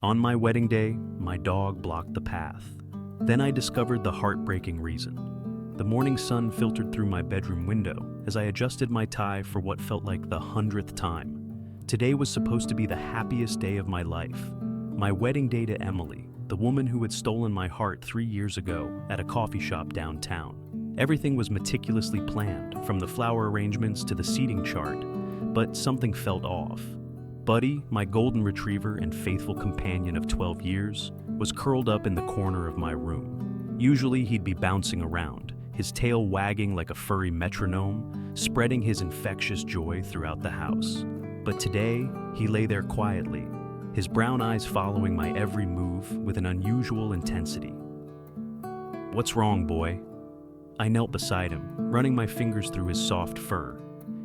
On my wedding day, my dog blocked the path. Then I discovered the heartbreaking reason. The morning sun filtered through my bedroom window as I adjusted my tie for what felt like the 100th time. Today was supposed to be the happiest day of my life. My wedding day to Emily, the woman who had stolen my heart 3 years ago at a coffee shop downtown. Everything was meticulously planned, from the flower arrangements to the seating chart, but something felt off. Buddy, my golden retriever and faithful companion of 12 years, was curled up in the corner of my room. Usually he'd be bouncing around, his tail wagging like a furry metronome, spreading his infectious joy throughout the house. But today, he lay there quietly, his brown eyes following my every move with an unusual intensity. "What's wrong, boy?" I knelt beside him, running my fingers through his soft fur.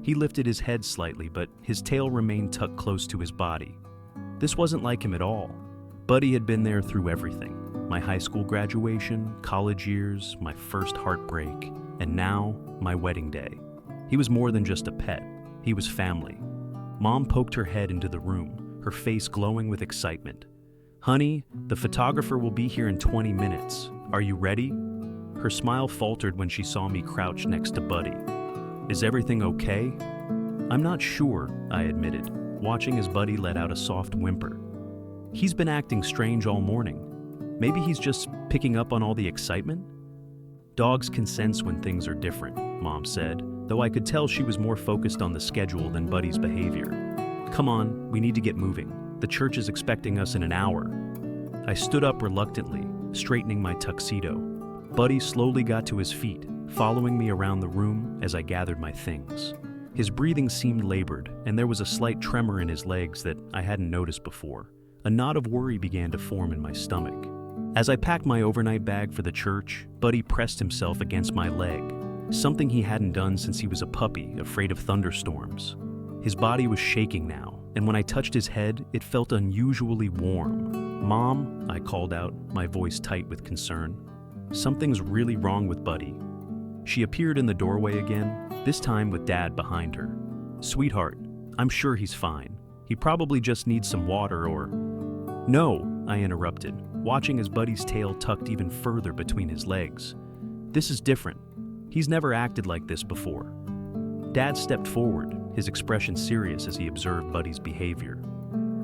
He lifted his head slightly, but his tail remained tucked close to his body. This wasn't like him at all. Buddy had been there through everything. My high school graduation, college years, my first heartbreak, and now, my wedding day. He was more than just a pet. He was family. Mom poked her head into the room, her face glowing with excitement. "Honey, the photographer will be here in 20 minutes. Are you ready?" Her smile faltered when she saw me crouched next to Buddy. "Is everything okay?" "I'm not sure," I admitted, watching as Buddy let out a soft whimper. "He's been acting strange all morning. Maybe he's just picking up on all the excitement?" "Dogs can sense when things are different," Mom said, though I could tell she was more focused on the schedule than Buddy's behavior. "Come on, we need to get moving. The church is expecting us in an hour." I stood up reluctantly, straightening my tuxedo. Buddy slowly got to his feet, following me around the room as I gathered my things. His breathing seemed labored, and there was a slight tremor in his legs that I hadn't noticed before. A knot of worry began to form in my stomach. As I packed my overnight bag for the church, Buddy pressed himself against my leg, something he hadn't done since he was a puppy, afraid of thunderstorms. His body was shaking now, and when I touched his head, it felt unusually warm. "Mom," I called out, my voice tight with concern. "Something's really wrong with Buddy." She appeared in the doorway again, this time with Dad behind her. "Sweetheart, I'm sure he's fine. He probably just needs some water or—" "No," I interrupted, watching as Buddy's tail tucked even further between his legs. "This is different. He's never acted like this before." Dad stepped forward, his expression serious as he observed Buddy's behavior.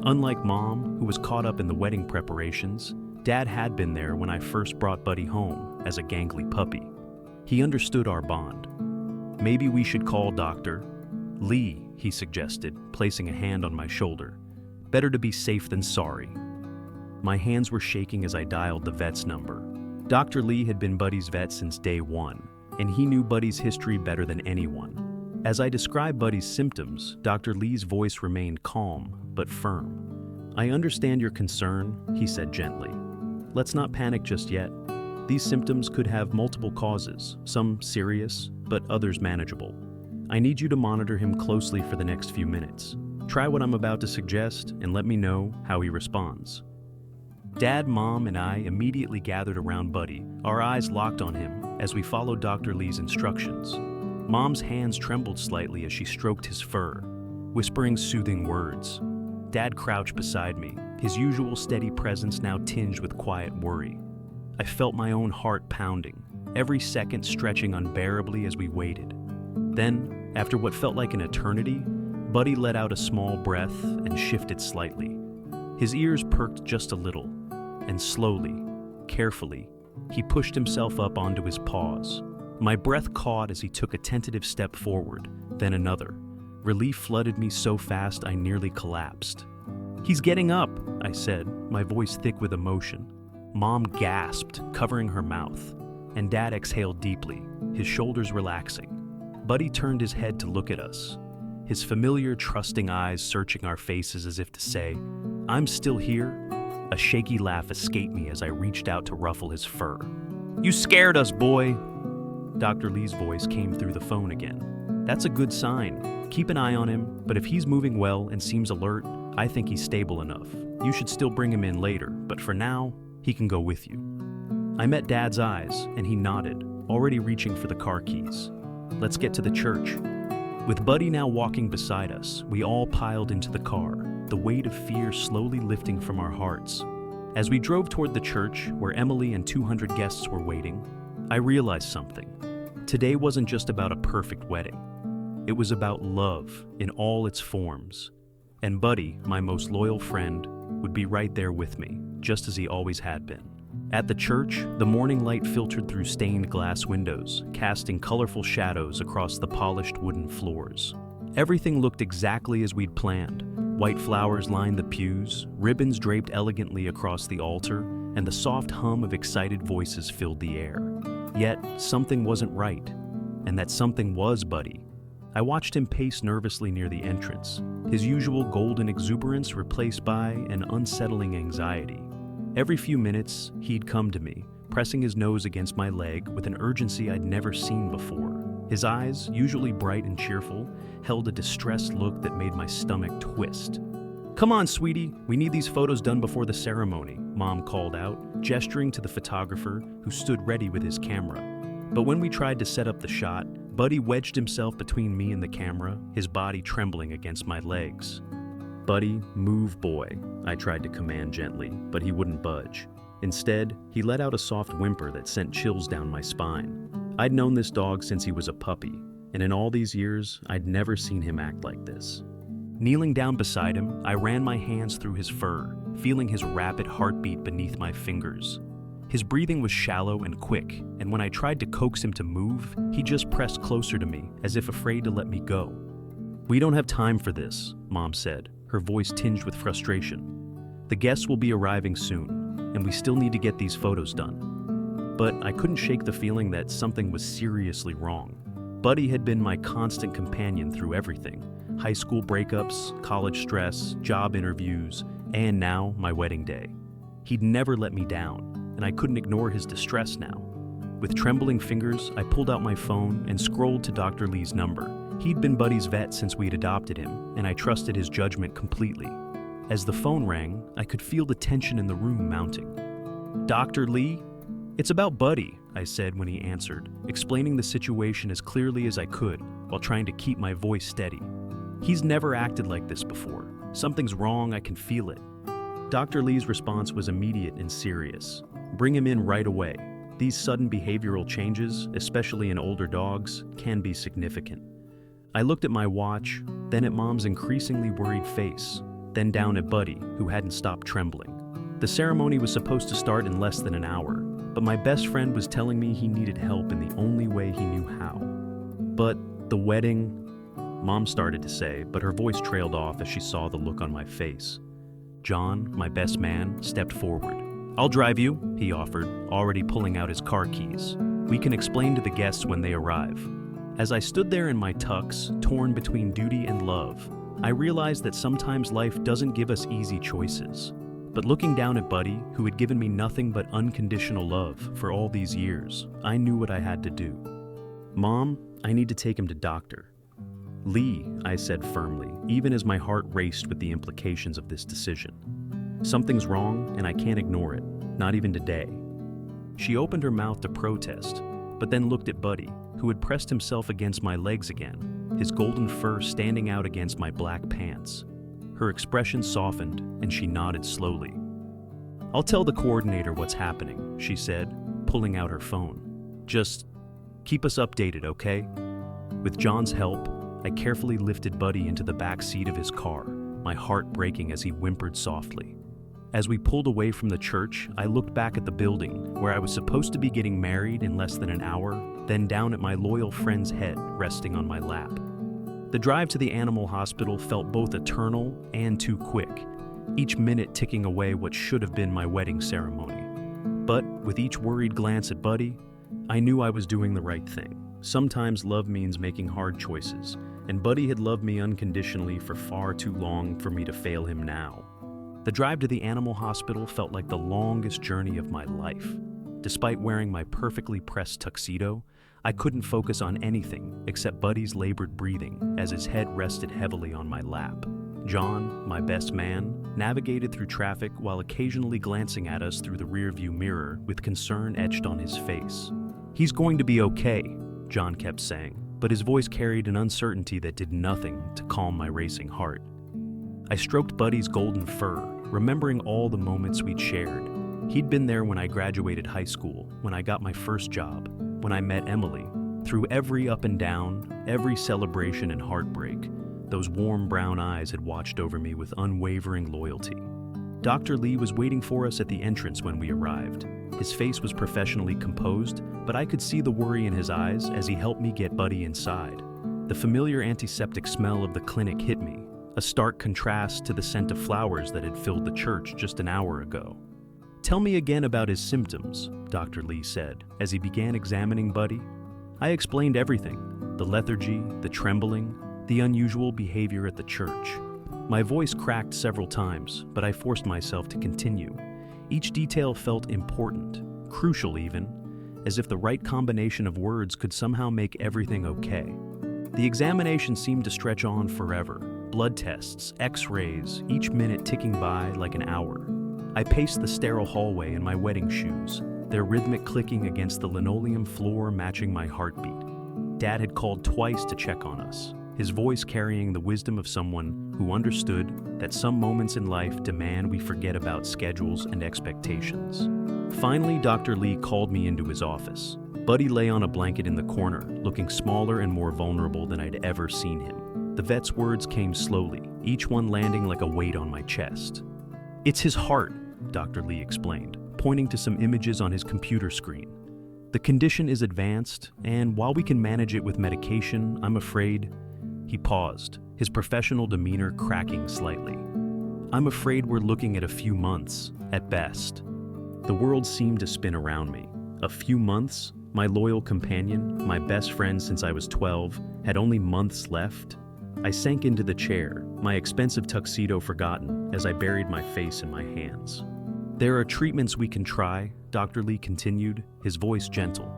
Unlike Mom, who was caught up in the wedding preparations, Dad had been there when I first brought Buddy home as a gangly puppy. He understood our bond. "Maybe we should call Dr. Lee," he suggested, placing a hand on my shoulder. "Better to be safe than sorry." My hands were shaking as I dialed the vet's number. Dr. Lee had been Buddy's vet since day one, and he knew Buddy's history better than anyone. As I described Buddy's symptoms, Dr. Lee's voice remained calm but firm. "I understand your concern," he said gently. "Let's not panic just yet. These symptoms could have multiple causes, some serious, but others manageable. I need you to monitor him closely for the next few minutes. Try what I'm about to suggest and let me know how he responds." Dad, Mom, and I immediately gathered around Buddy, our eyes locked on him as we followed Dr. Lee's instructions. Mom's hands trembled slightly as she stroked his fur, whispering soothing words. Dad crouched beside me, his usual steady presence now tinged with quiet worry. I felt my own heart pounding, every second stretching unbearably as we waited. Then, after what felt like an eternity, Buddy let out a small breath and shifted slightly. His ears perked just a little, and slowly, carefully, he pushed himself up onto his paws. My breath caught as he took a tentative step forward, then another. Relief flooded me so fast I nearly collapsed. "He's getting up," I said, my voice thick with emotion. Mom gasped, covering her mouth, and Dad exhaled deeply, his shoulders relaxing. Buddy turned his head to look at us, his familiar, trusting eyes searching our faces as if to say, "I'm still here." A shaky laugh escaped me as I reached out to ruffle his fur. "You scared us, boy!" Dr. Lee's voice came through the phone again. "That's a good sign. Keep an eye on him, but if he's moving well and seems alert, I think he's stable enough. You should still bring him in later, but for now, he can go with you." I met Dad's eyes, and he nodded, already reaching for the car keys. "Let's get to the church." With Buddy now walking beside us, we all piled into the car. the weight of fear slowly lifting from our hearts. As we drove toward the church, where Emily and 200 guests were waiting, I realized something. Today wasn't just about a perfect wedding. It was about love in all its forms. And Buddy, my most loyal friend, would be right there with me, just as he always had been. At the church, the morning light filtered through stained glass windows, casting colorful shadows across the polished wooden floors. Everything looked exactly as we'd planned. White flowers lined the pews, ribbons draped elegantly across the altar, and the soft hum of excited voices filled the air. Yet, something wasn't right, and that something was Buddy. I watched him pace nervously near the entrance, his usual golden exuberance replaced by an unsettling anxiety. Every few minutes, he'd come to me, pressing his nose against my leg with an urgency I'd never seen before. His eyes, usually bright and cheerful, held a distressed look that made my stomach twist. "Come on, sweetie, we need these photos done before the ceremony," Mom called out, gesturing to the photographer who stood ready with his camera. But when we tried to set up the shot, Buddy wedged himself between me and the camera, his body trembling against my legs. "Buddy, move, boy," I tried to command gently, but he wouldn't budge. Instead, he let out a soft whimper that sent chills down my spine. I'd known this dog since he was a puppy, and in all these years, I'd never seen him act like this. Kneeling down beside him, I ran my hands through his fur, feeling his rapid heartbeat beneath my fingers. His breathing was shallow and quick, and when I tried to coax him to move, he just pressed closer to me, as if afraid to let me go. "We don't have time for this," Mom said, her voice tinged with frustration. "The guests will be arriving soon, and we still need to get these photos done." But I couldn't shake the feeling that something was seriously wrong. Buddy had been my constant companion through everything: high school breakups, college stress, job interviews, and now my wedding day. He'd never let me down, and I couldn't ignore his distress now. With trembling fingers, I pulled out my phone and scrolled to Dr. Lee's number. He'd been Buddy's vet since we'd adopted him, and I trusted his judgment completely. As the phone rang, I could feel the tension in the room mounting. "Dr. Lee? It's about Buddy," I said when he answered, explaining the situation as clearly as I could while trying to keep my voice steady. "He's never acted like this before. Something's wrong, I can feel it." Dr. Lee's response was immediate and serious. "Bring him in right away. These sudden behavioral changes, especially in older dogs, can be significant." I looked at my watch, then at Mom's increasingly worried face, then down at Buddy, who hadn't stopped trembling. The ceremony was supposed to start in less than an hour, but my best friend was telling me he needed help in the only way he knew how. "But the wedding," Mom started to say, but her voice trailed off as she saw the look on my face. John, my best man, stepped forward. "I'll drive you," he offered, already pulling out his car keys. "We can explain to the guests when they arrive." As I stood there in my tux, torn between duty and love, I realized that sometimes life doesn't give us easy choices. But looking down at Buddy, who had given me nothing but unconditional love for all these years, I knew what I had to do. "Mom, I need to take him to Dr. Lee," I said firmly, even as my heart raced with the implications of this decision. "Something's wrong, and I can't ignore it, not even today." She opened her mouth to protest, but then looked at Buddy, who had pressed himself against my legs again, his golden fur standing out against my black pants. Her expression softened, and she nodded slowly. "I'll tell the coordinator what's happening," she said, pulling out her phone. "Just keep us updated, okay?" With John's help, I carefully lifted Buddy into the back seat of his car, my heart breaking as he whimpered softly. As we pulled away from the church, I looked back at the building, where I was supposed to be getting married in less than an hour, then down at my loyal friend's head resting on my lap. The drive to the animal hospital felt both eternal and too quick, each minute ticking away what should have been my wedding ceremony. But with each worried glance at Buddy, I knew I was doing the right thing. Sometimes love means making hard choices, and Buddy had loved me unconditionally for far too long for me to fail him now. The drive to the animal hospital felt like the longest journey of my life. Despite wearing my perfectly pressed tuxedo, I couldn't focus on anything except Buddy's labored breathing as his head rested heavily on my lap. John, my best man, navigated through traffic while occasionally glancing at us through the rearview mirror with concern etched on his face. "He's going to be okay," John kept saying, but his voice carried an uncertainty that did nothing to calm my racing heart. I stroked Buddy's golden fur, remembering all the moments we'd shared. He'd been there when I graduated high school, when I got my first job, when I met Emily. Through every up and down, every celebration and heartbreak, those warm brown eyes had watched over me with unwavering loyalty. Dr. Lee was waiting for us at the entrance when we arrived. His face was professionally composed, but I could see the worry in his eyes as he helped me get Buddy inside. The familiar antiseptic smell of the clinic hit me, a stark contrast to the scent of flowers that had filled the church just an hour ago. "Tell me again about his symptoms," Dr. Lee said, as he began examining Buddy. I explained everything: the lethargy, the trembling, the unusual behavior at the church. My voice cracked several times, but I forced myself to continue. Each detail felt important, crucial even, as if the right combination of words could somehow make everything okay. The examination seemed to stretch on forever. Blood tests, x-rays, each minute ticking by like an hour. I paced the sterile hallway in my wedding shoes, their rhythmic clicking against the linoleum floor matching my heartbeat. Dad had called twice to check on us, his voice carrying the wisdom of someone who understood that some moments in life demand we forget about schedules and expectations. Finally, Dr. Lee called me into his office. Buddy lay on a blanket in the corner, looking smaller and more vulnerable than I'd ever seen him. The vet's words came slowly, each one landing like a weight on my chest. "It's his heart," Dr. Lee explained, pointing to some images on his computer screen. "The condition is advanced, and while we can manage it with medication, I'm afraid—" He paused, his professional demeanor cracking slightly. "I'm afraid we're looking at a few months, at best." The world seemed to spin around me. A few months? My loyal companion, my best friend since I was 12, had only months left? I sank into the chair, my expensive tuxedo forgotten as I buried my face in my hands. "There are treatments we can try," Dr. Lee continued, his voice gentle.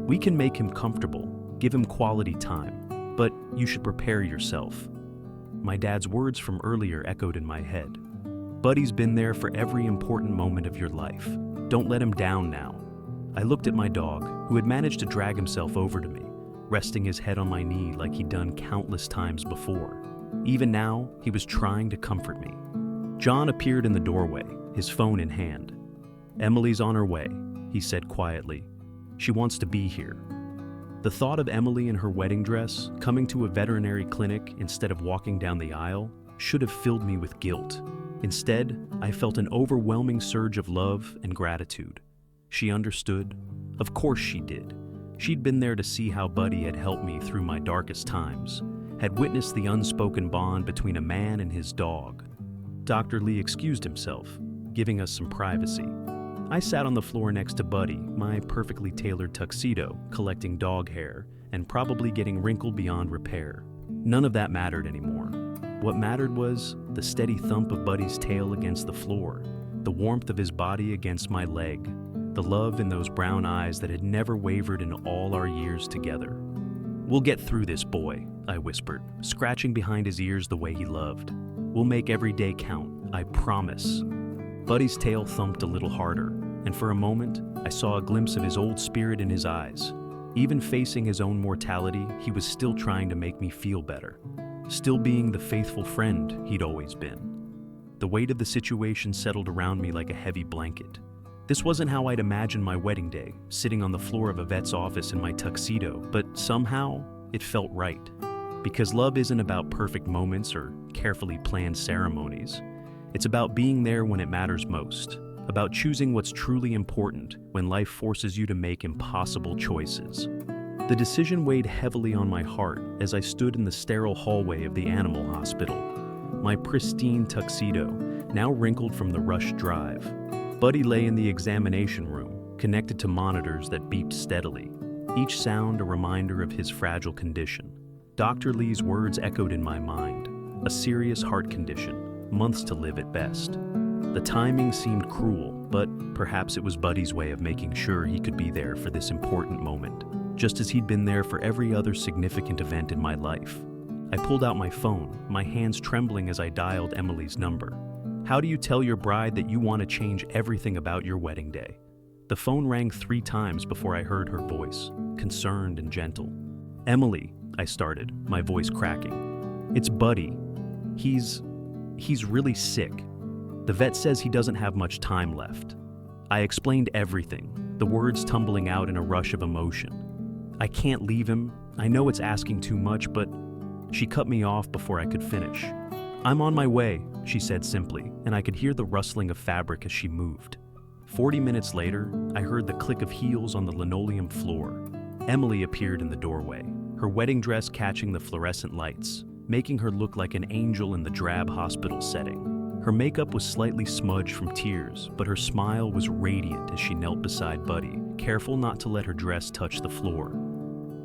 "We can make him comfortable, give him quality time, but you should prepare yourself." My dad's words from earlier echoed in my head. "Buddy's been there for every important moment of your life. Don't let him down now." I looked at my dog, who had managed to drag himself over to me, resting his head on my knee like he'd done countless times before. Even now, he was trying to comfort me. John appeared in the doorway, his phone in hand. "Emily's on her way," he said quietly. "She wants to be here." The thought of Emily in her wedding dress, coming to a veterinary clinic instead of walking down the aisle, should have filled me with guilt. Instead, I felt an overwhelming surge of love and gratitude. She understood. Of course she did. She'd been there to see how Buddy had helped me through my darkest times, had witnessed the unspoken bond between a man and his dog. Dr. Lee excused himself, giving us some privacy. I sat on the floor next to Buddy, my perfectly tailored tuxedo, collecting dog hair, and probably getting wrinkled beyond repair. None of that mattered anymore. What mattered was the steady thump of Buddy's tail against the floor, the warmth of his body against my leg, the love in those brown eyes that had never wavered in all our years together. "We'll get through this, boy," I whispered, scratching behind his ears the way he loved. "We'll make every day count, I promise." Buddy's tail thumped a little harder, and for a moment, I saw a glimpse of his old spirit in his eyes. Even facing his own mortality, he was still trying to make me feel better, still being the faithful friend he'd always been. The weight of the situation settled around me like a heavy blanket. This wasn't how I'd imagined my wedding day, sitting on the floor of a vet's office in my tuxedo, but somehow it felt right. Because love isn't about perfect moments or carefully planned ceremonies. It's about being there when it matters most, about choosing what's truly important when life forces you to make impossible choices. The decision weighed heavily on my heart as I stood in the sterile hallway of the animal hospital, my pristine tuxedo now wrinkled from the rushed drive. Buddy lay in the examination room, connected to monitors that beeped steadily, each sound a reminder of his fragile condition. Dr. Lee's words echoed in my mind: a serious heart condition, months to live at best. The timing seemed cruel, but perhaps it was Buddy's way of making sure he could be there for this important moment, just as he'd been there for every other significant event in my life. I pulled out my phone, my hands trembling as I dialed Emily's number. "How do you tell your bride that you want to change everything about your wedding day?" The phone rang 3 times before I heard her voice, concerned and gentle. "Emily," I started, my voice cracking. "It's Buddy. He's He's really sick. The vet says he doesn't have much time left. I explained everything, the words tumbling out in a rush of emotion. I can't leave him. I know it's asking too much, but she cut me off before I could finish. I'm on my way, she said simply, and I could hear the rustling of fabric as she moved. 40 minutes later, I heard the click of heels on the linoleum floor. Emily appeared in the doorway, her wedding dress catching the fluorescent lights, making her look like an angel in the drab hospital setting. Her makeup was slightly smudged from tears, but her smile was radiant as she knelt beside Buddy, careful not to let her dress touch the floor.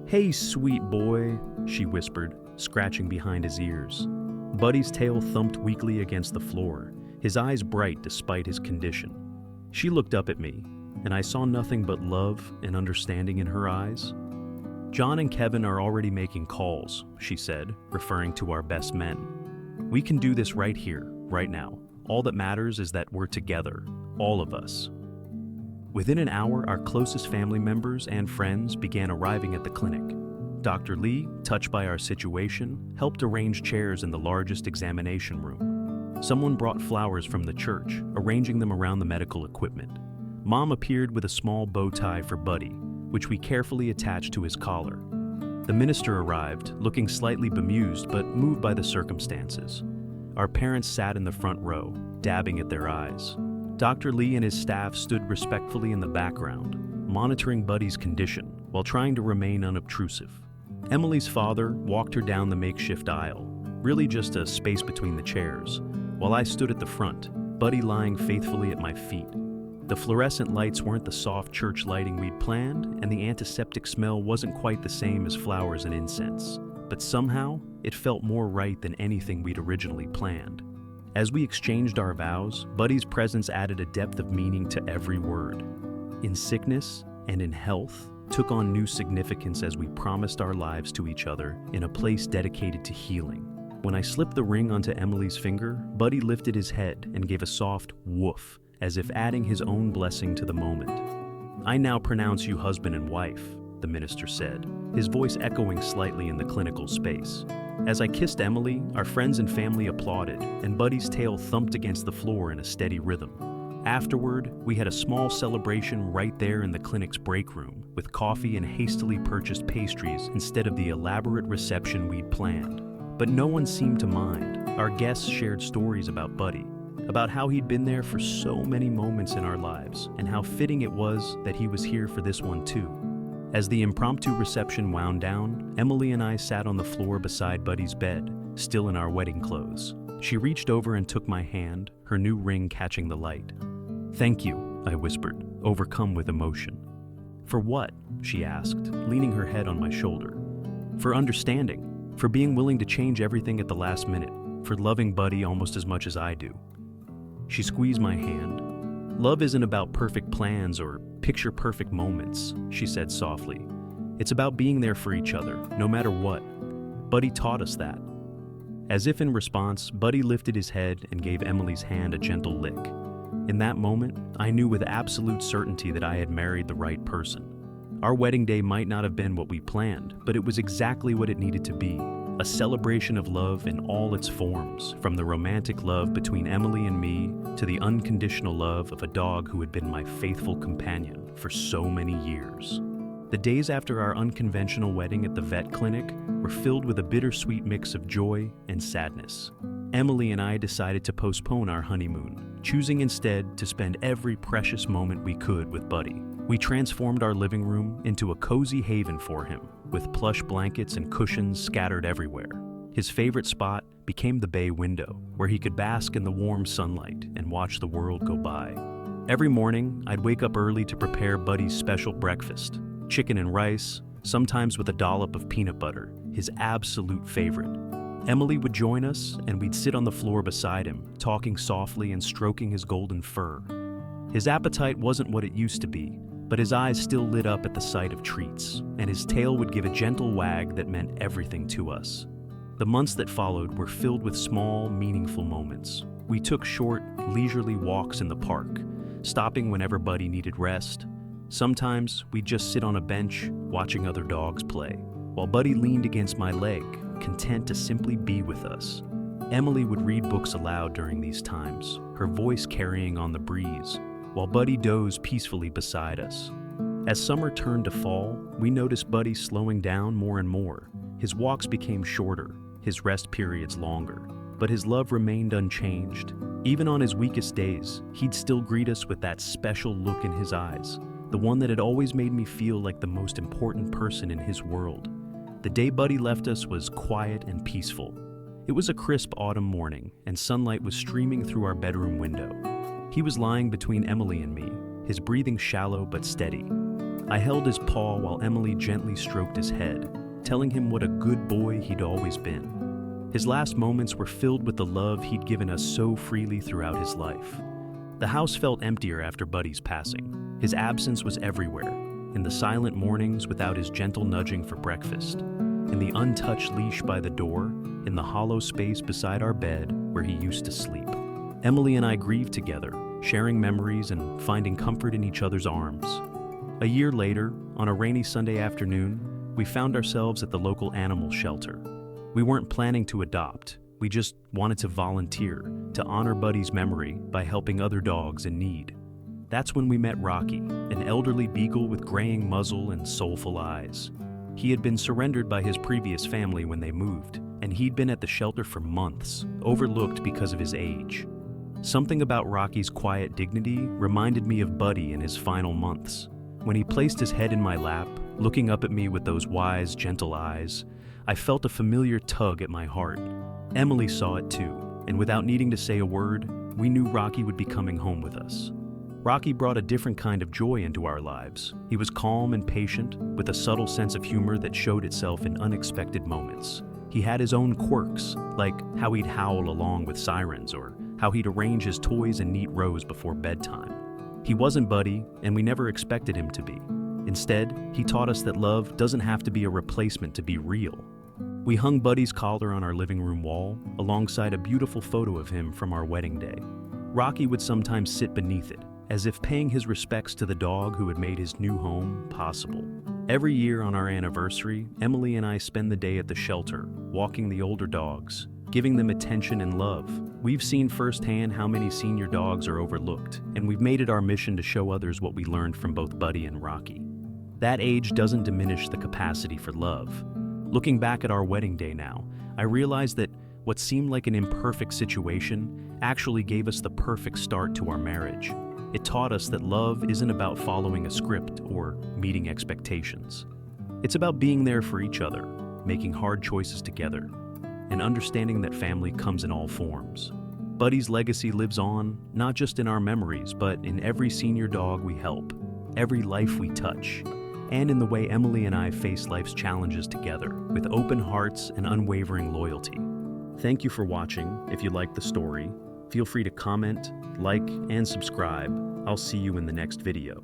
"Hey, sweet boy," she whispered, scratching behind his ears. Buddy's tail thumped weakly against the floor, his eyes bright despite his condition. She looked up at me, and I saw nothing but love and understanding in her eyes. "John and Kevin are already making calls," she said, referring to our best men. "We can do this right here, right now. All that matters is that we're together, all of us." Within an hour, our closest family members and friends began arriving at the clinic. Dr. Lee, touched by our situation, helped arrange chairs in the largest examination room. Someone brought flowers from the church, arranging them around the medical equipment. Mom appeared with a small bow tie for Buddy, which we carefully attached to his collar. The minister arrived, looking slightly bemused but moved by the circumstances. Our parents sat in the front row, dabbing at their eyes. Dr. Lee and his staff stood respectfully in the background, monitoring Buddy's condition while trying to remain unobtrusive. Emily's father walked her down the makeshift aisle, really just a space between the chairs, while I stood at the front, Buddy lying faithfully at my feet. The fluorescent lights weren't the soft church lighting we'd planned, and the antiseptic smell wasn't quite the same as flowers and incense, but somehow it felt more right than anything we'd originally planned. As we exchanged our vows, Buddy's presence added a depth of meaning to every word. In sickness and in health, took on new significance as we promised our lives to each other in a place dedicated to healing. When I slipped the ring onto Emily's finger, Buddy lifted his head and gave a soft woof, as if adding his own blessing to the moment. "I now pronounce you husband and wife," the minister said, his voice echoing slightly in the clinical space. As I kissed Emily, our friends and family applauded, and Buddy's tail thumped against the floor in a steady rhythm. Afterward, we had a small celebration right there in the clinic's break room, with coffee and hastily purchased pastries instead of the elaborate reception we'd planned. But no one seemed to mind. Our guests shared stories about Buddy, about how he'd been there for so many moments in our lives, and how fitting it was that he was here for this one too. As the impromptu reception wound down, Emily and I sat on the floor beside Buddy's bed, still in our wedding clothes. She reached over and took my hand, her new ring catching the light. "Thank you," I whispered, overcome with emotion. "For what?" she asked, leaning her head on my shoulder. "For understanding, for being willing to change everything at the last minute, for loving Buddy almost as much as I do." She squeezed my hand. "Love isn't about perfect plans or picture-perfect moments," she said softly. "It's about being there for each other, no matter what. Buddy taught us that." As if in response, Buddy lifted his head and gave Emily's hand a gentle lick. In that moment, I knew with absolute certainty that I had married the right person. Our wedding day might not have been what we planned, but it was exactly what it needed to be. A celebration of love in all its forms, from the romantic love between Emily and me to the unconditional love of a dog who had been my faithful companion for so many years. The days after our unconventional wedding at the vet clinic were filled with a bittersweet mix of joy and sadness. Emily and I decided to postpone our honeymoon, choosing instead to spend every precious moment we could with Buddy. We transformed our living room into a cozy haven for him, with plush blankets and cushions scattered everywhere. His favorite spot became the bay window, where he could bask in the warm sunlight and watch the world go by. Every morning, I'd wake up early to prepare Buddy's special breakfast, chicken and rice, sometimes with a dollop of peanut butter, his absolute favorite. Emily would join us, and we'd sit on the floor beside him, talking softly and stroking his golden fur. His appetite wasn't what it used to be, but his eyes still lit up at the sight of treats, and his tail would give a gentle wag that meant everything to us. The months that followed were filled with small, meaningful moments. We took short, leisurely walks in the park, stopping whenever Buddy needed rest. Sometimes we'd just sit on a bench, watching other dogs play, while Buddy leaned against my leg, content to simply be with us. Emily would read books aloud during these times, her voice carrying on the breeze, while Buddy dozed peacefully beside us. As summer turned to fall, we noticed Buddy slowing down more and more. His walks became shorter, his rest periods longer, but his love remained unchanged. Even on his weakest days, he'd still greet us with that special look in his eyes, the one that had always made me feel like the most important person in his world. The day Buddy left us was quiet and peaceful. It was a crisp autumn morning, and sunlight was streaming through our bedroom window. He was lying between Emily and me, his breathing shallow but steady. I held his paw while Emily gently stroked his head, telling him what a good boy he'd always been. His last moments were filled with the love he'd given us so freely throughout his life. The house felt emptier after Buddy's passing. His absence was everywhere, in the silent mornings without his gentle nudging for breakfast, in the untouched leash by the door, in the hollow space beside our bed where he used to sleep. Emily and I grieved together, sharing memories and finding comfort in each other's arms. A year later, on a rainy Sunday afternoon, we found ourselves at the local animal shelter. We weren't planning to adopt, we just wanted to volunteer, to honor Buddy's memory by helping other dogs in need. That's when we met Rocky, an elderly beagle with graying muzzle and soulful eyes. He had been surrendered by his previous family when they moved, and he'd been at the shelter for months, overlooked because of his age. Something about Rocky's quiet dignity reminded me of Buddy in his final months. When he placed his head in my lap, looking up at me with those wise, gentle eyes, I felt a familiar tug at my heart. Emily saw it too, and without needing to say a word, we knew Rocky would be coming home with us. Rocky brought a different kind of joy into our lives. He was calm and patient, with a subtle sense of humor that showed itself in unexpected moments. He had his own quirks, like how he'd howl along with sirens or how he'd arrange his toys in neat rows before bedtime. He wasn't Buddy, and we never expected him to be. Instead, he taught us that love doesn't have to be a replacement to be real. We hung Buddy's collar on our living room wall, alongside a beautiful photo of him from our wedding day. Rocky would sometimes sit beneath it, as if paying his respects to the dog who had made his new home possible. Every year on our anniversary, Emily and I spend the day at the shelter, walking the older dogs, giving them attention and love. We've seen firsthand how many senior dogs are overlooked, and we've made it our mission to show others what we learned from both Buddy and Rocky. That age doesn't diminish the capacity for love. Looking back at our wedding day now, I realize that what seemed like an imperfect situation actually gave us the perfect start to our marriage. It taught us that love isn't about following a script or meeting expectations. It's about being there for each other, making hard choices together, and understanding that family comes in all forms. Buddy's legacy lives on, not just in our memories, but in every senior dog we help, every life we touch, and in the way Emily and I face life's challenges together, with open hearts and unwavering loyalty. Thank you for watching. If you liked the story, feel free to comment, like, and subscribe. I'll see you in the next video.